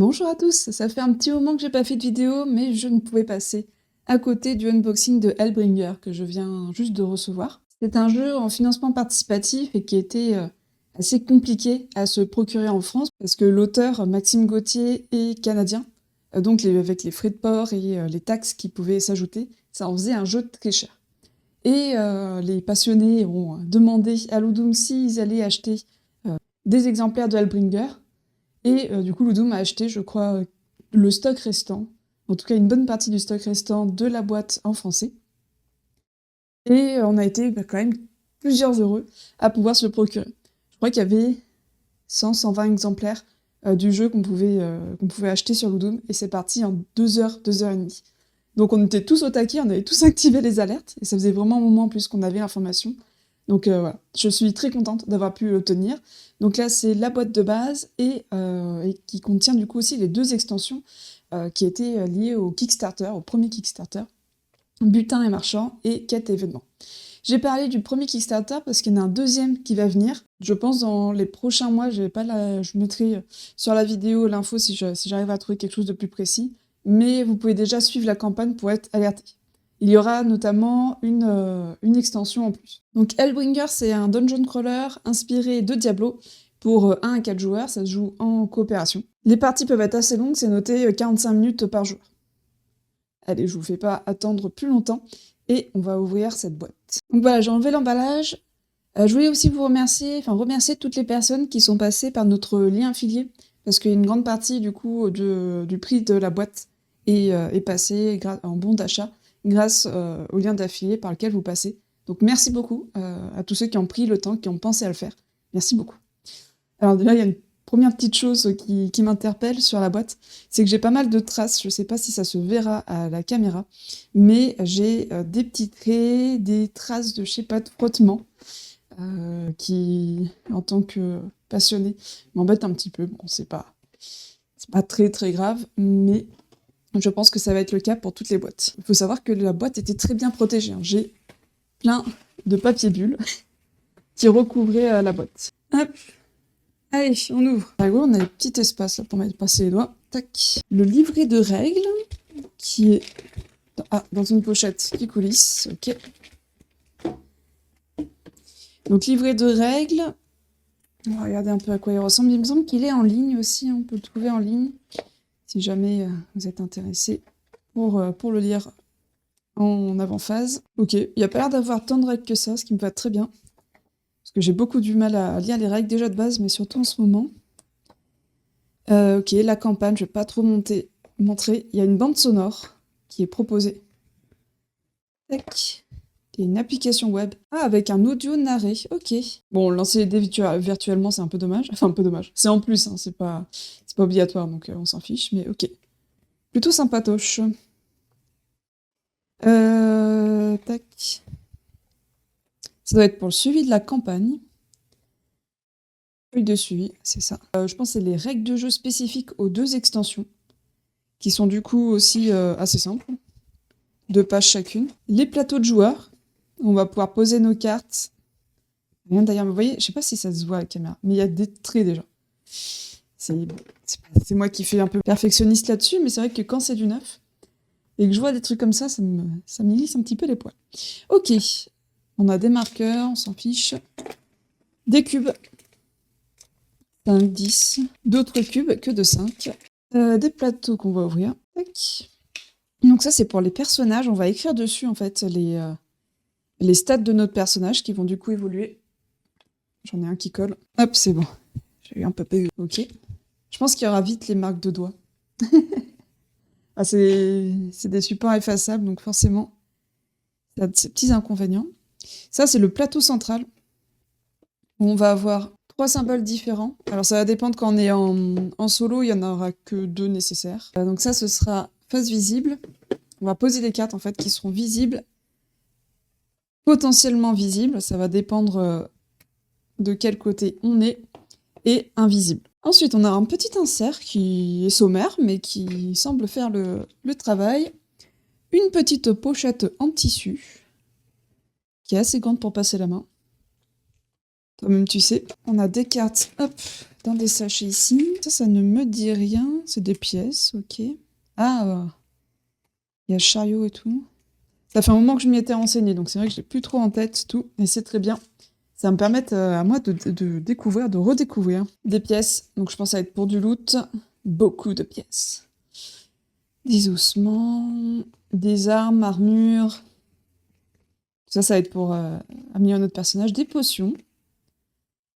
Bonjour à tous, ça fait un petit moment que j'ai pas fait de vidéo, mais je ne pouvais passer à côté du unboxing de Hellbringer que je viens juste de recevoir. C'est un jeu en financement participatif et qui était assez compliqué à se procurer en France parce que l'auteur Maxime Gauthier est canadien, donc avec les frais de port et les taxes qui pouvaient s'ajouter, ça en faisait un jeu très cher. Et les passionnés ont demandé à Ludum s'ils allaient acheter des exemplaires de Hellbringer. Et du coup, Ludum a acheté, je crois, le stock restant, en tout cas une bonne partie du stock restant de la boîte en français. Et on a été quand même plusieurs heureux à pouvoir se le procurer. Je crois qu'il y avait 100-120 exemplaires du jeu qu'on pouvait acheter sur Ludum, et c'est parti en 2 heures, 2 heures et demie. Donc on était tous au taquet, on avait tous activé les alertes, et ça faisait vraiment un moment en plus qu'on avait l'information. Donc voilà, je suis très contente d'avoir pu l'obtenir. Donc là, c'est la boîte de base et qui contient du coup aussi les 2 extensions qui étaient liées au Kickstarter, au premier Kickstarter, Butin et Marchand et Quête et Événements. J'ai parlé du premier Kickstarter parce qu'il y en a un deuxième qui va venir. Je pense dans les prochains mois, je mettrai sur la vidéo l'info si j'arrive à trouver quelque chose de plus précis. Mais vous pouvez déjà suivre la campagne pour être alerté. Il y aura notamment une extension en plus. Donc Hellbringer, c'est un dungeon crawler inspiré de Diablo pour 1 à 4 joueurs, ça se joue en coopération. Les parties peuvent être assez longues, c'est noté 45 minutes par joueur. Allez, je vous fais pas attendre plus longtemps et on va ouvrir cette boîte. Donc voilà, j'ai enlevé l'emballage. Je voulais aussi vous remercier toutes les personnes qui sont passées par notre lien affilié, parce qu'une grande partie du coup du prix de la boîte est passée en bon d'achat grâce au lien d'affilié par lequel vous passez. Donc merci beaucoup à tous ceux qui ont pris le temps, qui ont pensé à le faire. Merci beaucoup. Alors déjà, il y a une première petite chose qui m'interpelle sur la boîte, c'est que j'ai pas mal de traces, je sais pas si ça se verra à la caméra, mais j'ai des petits traits, des traces de, je sais pas, de frottement, qui, en tant que passionné, m'embête un petit peu. Bon, c'est pas très très grave, mais je pense que ça va être le cas pour toutes les boîtes. Il faut savoir que la boîte était très bien protégée, hein. J'ai plein de papier bulle qui recouvrait la boîte. Hop. Allez, on ouvre. Ah ouais, on a un petit espace là pour mettre passer les doigts. Tac. Le livret de règles qui est dans une pochette qui coulisse. Ok. Donc livret de règles. On va regarder un peu à quoi il ressemble. Il me semble qu'il est en ligne aussi. On peut le trouver en ligne si jamais vous êtes intéressé pour le lire en avant-phase. Ok. Il n'y a pas l'air d'avoir tant de règles que ça, ce qui me va très bien. Parce que j'ai beaucoup du mal à lire les règles déjà de base, mais surtout en ce moment. Ok, la campagne, je vais pas trop montrer. Il y a une bande sonore qui est proposée. Tac. Il y a une application web. Ah, avec un audio narré. Ok. Bon, lancer les dés virtuellement, c'est un peu dommage. Enfin, un peu dommage. C'est en plus, hein, c'est pas obligatoire, donc on s'en fiche, mais ok. Plutôt sympatoche. Tac. Ça doit être pour le suivi de la campagne. Feuille de suivi, c'est ça. Je pense que c'est les règles de jeu spécifiques aux 2 extensions, qui sont du coup aussi assez simples. 2 pages chacune. Les plateaux de joueurs. On va pouvoir poser nos cartes. Rien d'ailleurs, vous voyez, je sais pas si ça se voit à la caméra, mais il y a des traits déjà. C'est moi qui fais un peu perfectionniste là-dessus, mais c'est vrai que quand c'est du neuf, et que je vois des trucs comme ça m'irrisse un petit peu les poils. Ok, on a des marqueurs, on s'en fiche. Des cubes. 5, 10. D'autres cubes que de 5. Des plateaux qu'on va ouvrir. Tac. Donc ça, c'est pour les personnages. On va écrire dessus, en fait, les stats de notre personnage qui vont du coup évoluer. J'en ai un qui colle. Hop, c'est bon. J'ai eu un peu peur. Ok. Je pense qu'il y aura vite les marques de doigts. Ah, c'est des supports effaçables, donc forcément, ça a de ces petits inconvénients. Ça, c'est le plateau central, où on va avoir 3 symboles différents. Alors, ça va dépendre quand on est en solo, il n'y en aura que 2 nécessaires. Donc ça, ce sera face visible. On va poser des cartes, en fait, qui seront visibles, potentiellement visibles. Ça va dépendre de quel côté on est, et invisible. Ensuite, on a un petit insert qui est sommaire, mais qui semble faire le travail. Une petite pochette en tissu, qui est assez grande pour passer la main. Toi-même, tu sais. On a des cartes, hop, dans des sachets ici. Ça ne me dit rien. C'est des pièces, ok. Ah, il y a le chariot et tout. Ça fait un moment que je m'y étais renseignée, donc c'est vrai que je l'ai plus trop en tête tout, mais c'est très bien. Ça va me permettre à moi de découvrir, de redécouvrir des pièces. Donc je pense que ça va être pour du loot. Beaucoup de pièces. Des ossements, des armes, armures. Ça va être pour améliorer notre personnage. Des potions.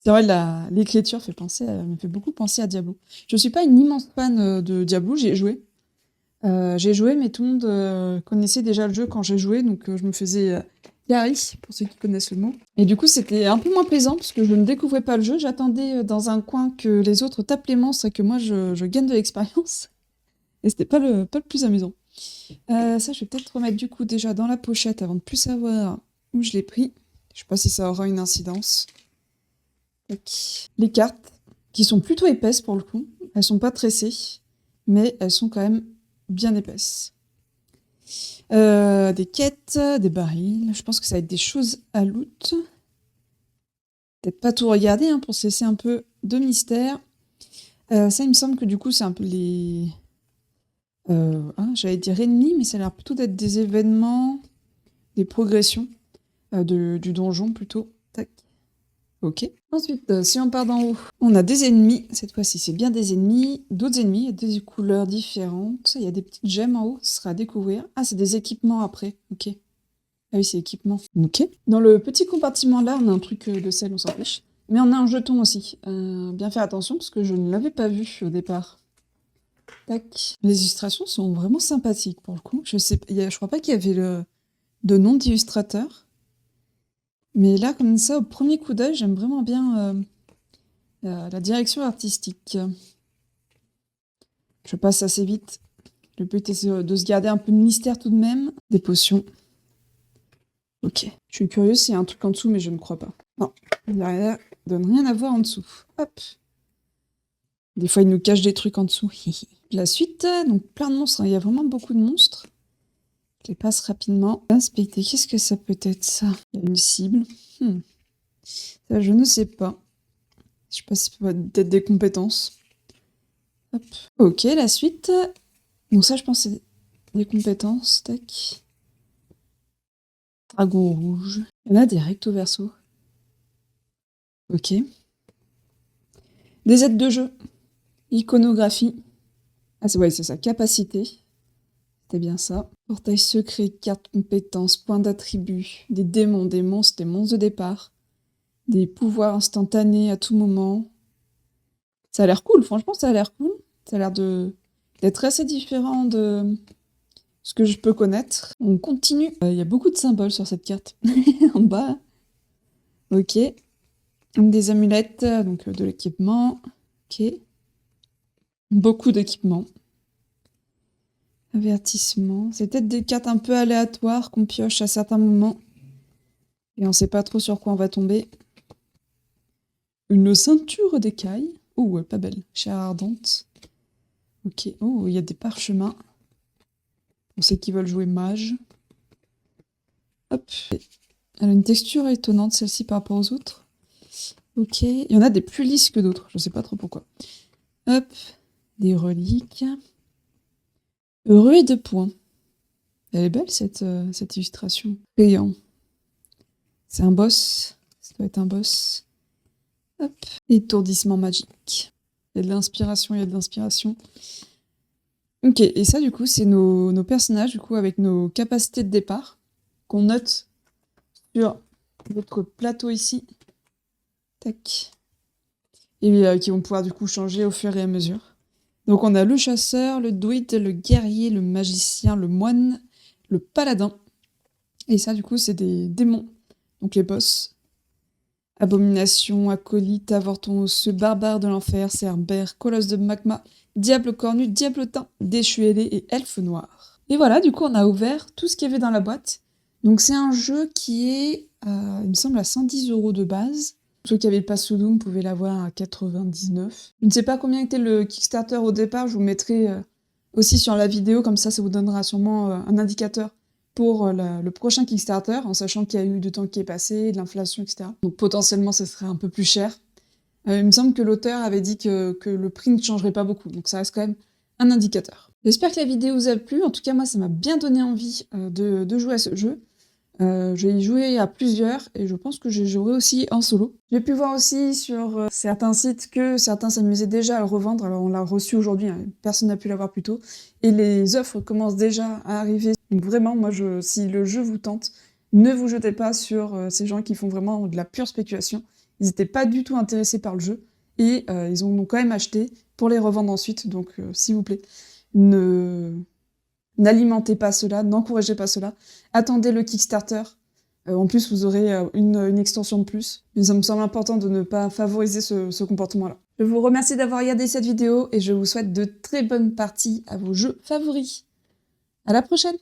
C'est vrai, l'écriture me fait beaucoup penser à Diablo. Je suis pas une immense fan de Diablo, j'y ai joué. Mais tout le monde connaissait déjà le jeu quand j'ai joué, donc je me faisais Yari, pour ceux qui connaissent le mot. Et du coup, c'était un peu moins plaisant, parce que je ne découvrais pas le jeu. J'attendais dans un coin que les autres tapent les monstres et que moi, je gagne de l'expérience. Et c'était pas le plus amusant. Ça, je vais peut-être remettre du coup déjà dans la pochette avant de plus savoir où je l'ai pris. Je sais pas si ça aura une incidence. Tac. Les cartes, qui sont plutôt épaisses pour le coup. Elles sont pas tressées, mais elles sont quand même bien épaisses. Des quêtes, des barils. Je pense que ça va être des choses à loot. Peut-être pas tout regarder hein, pour se laisser un peu de mystère. Ça, il me semble que du coup, c'est un peu les... j'allais dire ennemis, mais ça a l'air plutôt d'être des événements, des progressions du donjon plutôt. Tac. Ok. Ensuite, si on part d'en haut, on a des ennemis. Cette fois-ci, c'est bien des ennemis. D'autres ennemis, il y a des couleurs différentes. Il y a des petites gemmes en haut, ce sera à découvrir. Ah, c'est des équipements après. Ok. Ah oui, c'est équipement. Ok. Dans le petit compartiment là, on a un truc de sel, on s'en fiche. Mais on a un jeton aussi. Bien faire attention, parce que je ne l'avais pas vu au départ. Tac. Les illustrations sont vraiment sympathiques pour le coup. Je crois pas qu'il y avait de nom d'illustrateur. Mais là, comme ça, au premier coup d'œil, j'aime vraiment bien la direction artistique. Je passe assez vite. Le but est de se garder un peu de mystère tout de même. Des potions. Ok. Je suis curieuse s'il y a un truc en dessous, mais je ne crois pas. Non, il n'y a rien, donne rien à voir en dessous. Hop. Des fois, il nous cache des trucs en dessous. La suite, donc plein de monstres. Il y a vraiment beaucoup de monstres. Je les passe rapidement. Inspecter, qu'est-ce que ça peut être ça? Il y a une cible. Ça, je ne sais pas. Je sais pas si ça peut être des compétences. Hop. Ok, la suite. Bon, ça, je pense que c'est des compétences. Tac. Dragon rouge. Il y en a des recto verso. Ok. Des aides de jeu. Iconographie. Ah, c'est ça. Capacité. C'était bien ça. Portail secret, carte compétences, points d'attribut, des démons, des monstres de départ, des pouvoirs instantanés à tout moment. Ça a l'air cool, franchement, ça a l'air cool. Ça a l'air d'être assez différent de ce que je peux connaître. On continue. Il y a beaucoup de symboles sur cette carte. En bas. Ok. Des amulettes, donc de l'équipement. Ok. Beaucoup d'équipements. Avertissement. C'est peut-être des cartes un peu aléatoires qu'on pioche à certains moments. Et on sait pas trop sur quoi on va tomber. Une ceinture d'écailles. Oh, pas belle. Chair ardente. Ok. Oh, il y a des parchemins. On sait qu'ils veulent jouer mage. Hop. Elle a une texture étonnante, celle-ci, par rapport aux autres. Ok. Il y en a des plus lisses que d'autres. Je sais pas trop pourquoi. Hop. Des reliques. Heureux et de points. Elle est belle, cette illustration. Payant. C'est un boss. Ça doit être un boss. Hop. Étourdissement magique. Il y a de l'inspiration, Ok, et ça, du coup, c'est nos personnages, du coup, avec nos capacités de départ, qu'on note sur notre plateau ici. Tac. Et qui vont pouvoir, du coup, changer au fur et à mesure. Donc, on a le chasseur, le druide, le guerrier, le magicien, le moine, le paladin. Et ça, du coup, c'est des démons. Donc, les boss. Abomination, acolyte, avorton osseux, barbare de l'enfer, cerbère, colosse de magma, diable cornu, diablotin, déchu ailé et elfe noir. Et voilà, du coup, on a ouvert tout ce qu'il y avait dans la boîte. Donc, c'est un jeu qui est, il me semble, à 110 € de base. Ceux qui avaient le pass Doom pouvaient l'avoir à 99. Je ne sais pas combien était le Kickstarter au départ, je vous mettrai aussi sur la vidéo, comme ça vous donnera sûrement un indicateur pour le prochain Kickstarter, en sachant qu'il y a eu du temps qui est passé, de l'inflation, etc. Donc potentiellement, ça serait un peu plus cher. Il me semble que l'auteur avait dit que le prix ne changerait pas beaucoup, donc ça reste quand même un indicateur. J'espère que la vidéo vous a plu, en tout cas moi ça m'a bien donné envie de jouer à ce jeu. Je vais y jouer à plusieurs et je pense que je jouerai aussi en solo. J'ai pu voir aussi sur certains sites que certains s'amusaient déjà à le revendre, alors on l'a reçu aujourd'hui, hein, personne n'a pu l'avoir plus tôt, et les offres commencent déjà à arriver. Donc vraiment, moi, si le jeu vous tente, ne vous jetez pas sur ces gens qui font vraiment de la pure spéculation. Ils n'étaient pas du tout intéressés par le jeu et ils ont quand même acheté pour les revendre ensuite, donc s'il vous plaît, n'alimentez pas cela, n'encouragez pas cela. Attendez le Kickstarter. En plus, vous aurez une extension de plus. Mais ça me semble important de ne pas favoriser ce comportement-là. Je vous remercie d'avoir regardé cette vidéo et je vous souhaite de très bonnes parties à vos jeux favoris. À la prochaine!